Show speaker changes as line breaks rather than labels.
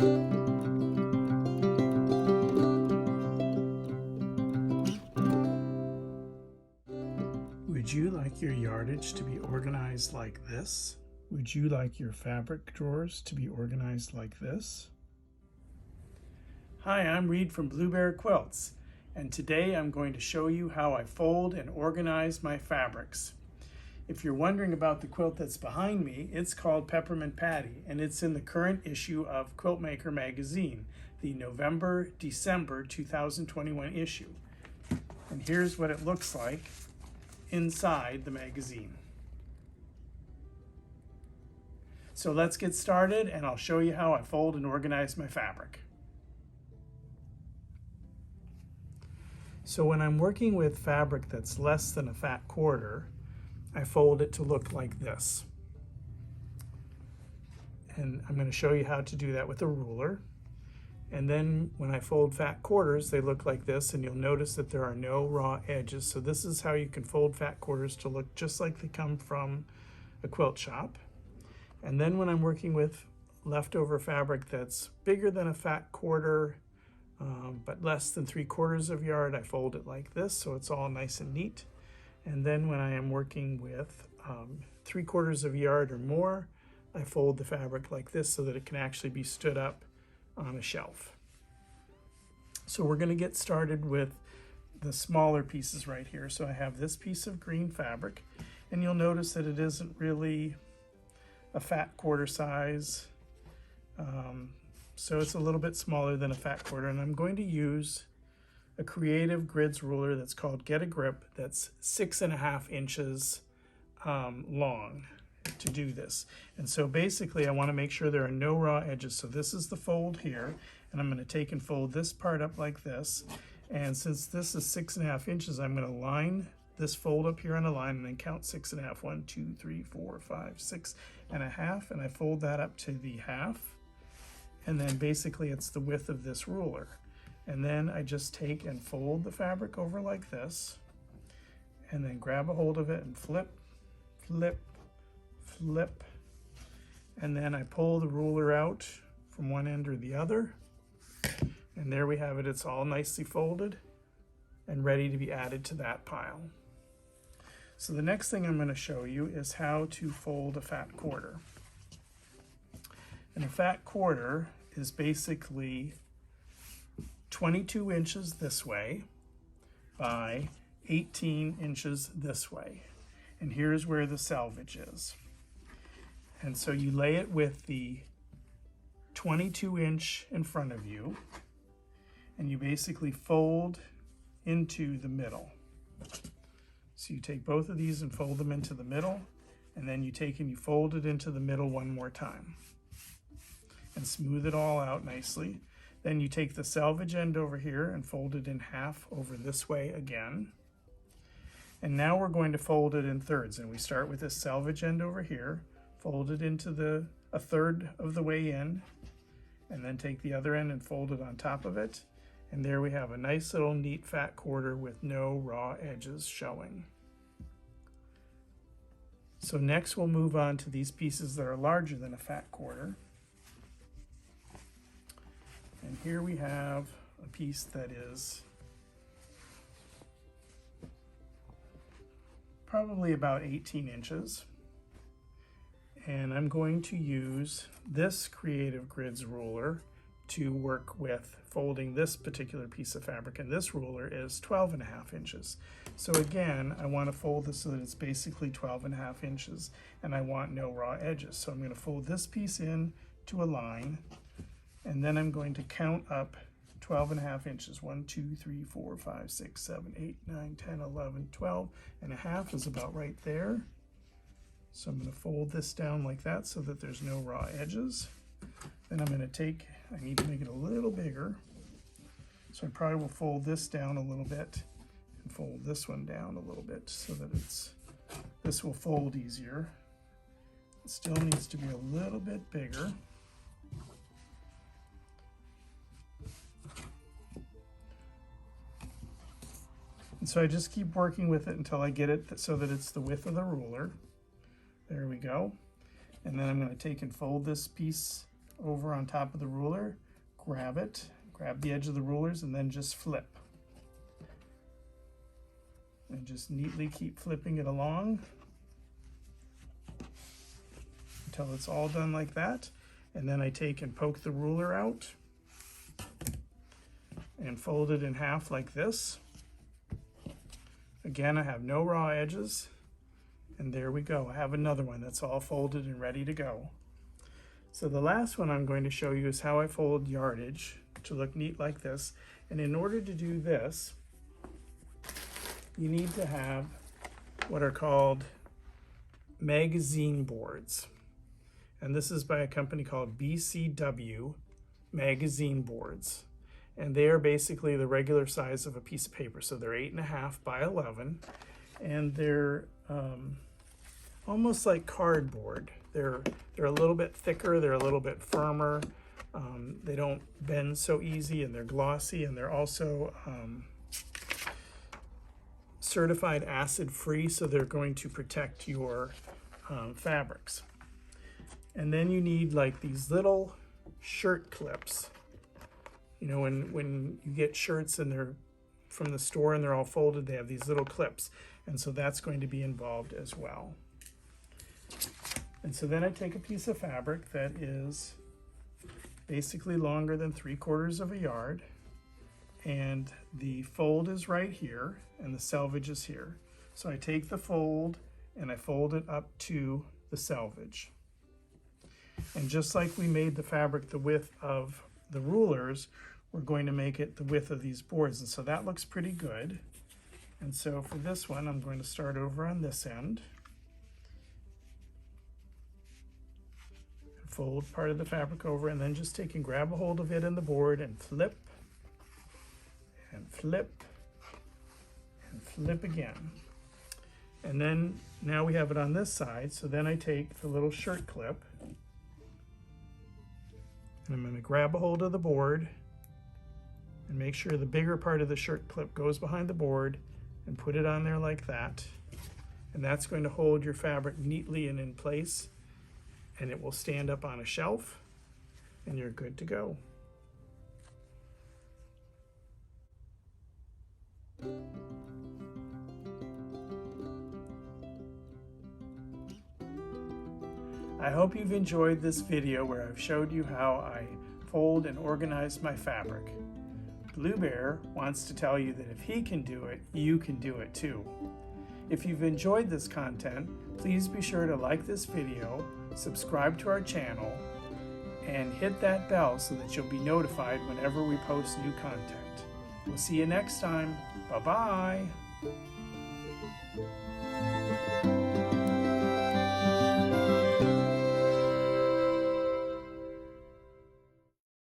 Would you like your yardage to be organized like this? Would you like your fabric drawers to be organized like this? Hi, I'm Reed from Blue Bear Quilts, and today I'm going to show you how I fold and organize my fabrics. If you're wondering about the quilt that's behind me, it's called Peppermint Patty, and it's in the current issue of Quiltmaker magazine, the November-December 2021 issue. And here's what it looks like inside the magazine. So let's get started, and I'll show you how I fold and organize my fabric. So when I'm working with fabric that's less than a fat quarter, I fold it to look like this. And I'm going to show you how to do that with a ruler. And then when I fold fat quarters, they look like this, and you'll notice that there are no raw edges. So this is how you can fold fat quarters to look just like they come from a quilt shop. And then when I'm working with leftover fabric that's bigger than a fat quarter, but less than 3/4 of yard, I fold it like this, so it's all nice and neat. And then when I am working with 3/4 of yard or more, I fold the fabric like this so that it can actually be stood up on a shelf. So we're going to get started with the smaller pieces right here. So I have this piece of green fabric, and you'll notice that it isn't really a fat quarter size. So it's a little bit smaller than a fat quarter, and I'm going to use a Creative Grids ruler that's called Get a Grip, that's 6.5 inches long to do this. And so basically I want to make sure there are no raw edges. So this is the fold here, and I'm going to take and fold this part up like this. And since this is 6.5 inches, I'm going to line this fold up here on a line and then count 6.5. 1, 2, 3, 4, 5, 6.5, and I fold that up to the half. And then basically it's the width of this ruler. And then I just take and fold the fabric over like this, and then grab a hold of it and flip, flip, flip, and then I pull the ruler out from one end or the other, and there we have it. It's all nicely folded and ready to be added to that pile. So the next thing I'm going to show you is how to fold a fat quarter. And a fat quarter is basically 22 inches this way by 18 inches this way. And here's where the selvage is. And so you lay it with the 22 inch in front of you, and you basically fold into the middle. So you take both of these and fold them into the middle, and then you take and you fold it into the middle one more time and smooth it all out nicely. Then you take the selvage end over here and fold it in half over this way again. And now we're going to fold it in thirds, and we start with this selvage end over here, fold it into a third of the way in, and then take the other end and fold it on top of it. And there we have a nice little neat fat quarter with no raw edges showing. So next we'll move on to these pieces that are larger than a fat quarter. And here we have a piece that is probably about 18 inches. And I'm going to use this Creative Grids ruler to work with folding this particular piece of fabric. And this ruler is 12.5 inches. So again, I want to fold this so that it's basically 12.5 inches, and I want no raw edges. So I'm going to fold this piece in to a line, and then I'm going to count up 12.5 inches. 1, 2, 3, 4, 5, 6, 7, 8, 9, 10, 11, 12.5 is about right there. So I'm going to fold this down like that so that there's no raw edges. Then I'm going to take, I need to make it a little bigger. So I probably will fold this down a little bit and fold this one down a little bit so that this will fold easier. It still needs to be a little bit bigger. And so I just keep working with it until I get it so that it's the width of the ruler. There we go. And then I'm going to take and fold this piece over on top of the ruler, grab it, grab the edge of the rulers, and then just flip. And just neatly keep flipping it along until it's all done like that. And then I take and poke the ruler out and fold it in half like this. Again, I have no raw edges. And there we go. I have another one that's all folded and ready to go. So the last one I'm going to show you is how I fold yardage to look neat like this. And in order to do this, you need to have what are called magazine boards. And this is by a company called BCW Magazine Boards. And they are basically the regular size of a piece of paper. So they're 8.5 by 11. And they're almost like cardboard. They're a little bit thicker, they're a little bit firmer. They don't bend so easy, and they're glossy, and they're also certified acid-free, so they're going to protect your fabrics. And then you need like these little shirt clips. You know, when you get shirts and they're from the store and they're all folded, they have these little clips. And so that's going to be involved as well. And so then I take a piece of fabric that is basically longer than 3/4 of a yard, and the fold is right here and the selvage is here. So I take the fold and I fold it up to the selvage. And just like we made the fabric the width of the rulers, we're going to make it the width of these boards. And so that looks pretty good. And so for this one, I'm going to start over on this end. Fold part of the fabric over, and then just take and grab a hold of it in the board and flip and flip and flip again. And then now we have it on this side, so then I take the little shirt clip and I'm going to grab a hold of the board and make sure the bigger part of the shirt clip goes behind the board and put it on there like that. And that's going to hold your fabric neatly and in place, and it will stand up on a shelf and you're good to go. I hope you've enjoyed this video where I've showed you how I fold and organize my fabric. Blue Bear wants to tell you that if he can do it, you can do it too. If you've enjoyed this content, please be sure to like this video, subscribe to our channel, and hit that bell so that you'll be notified whenever we post new content. We'll see you next time. Bye-bye.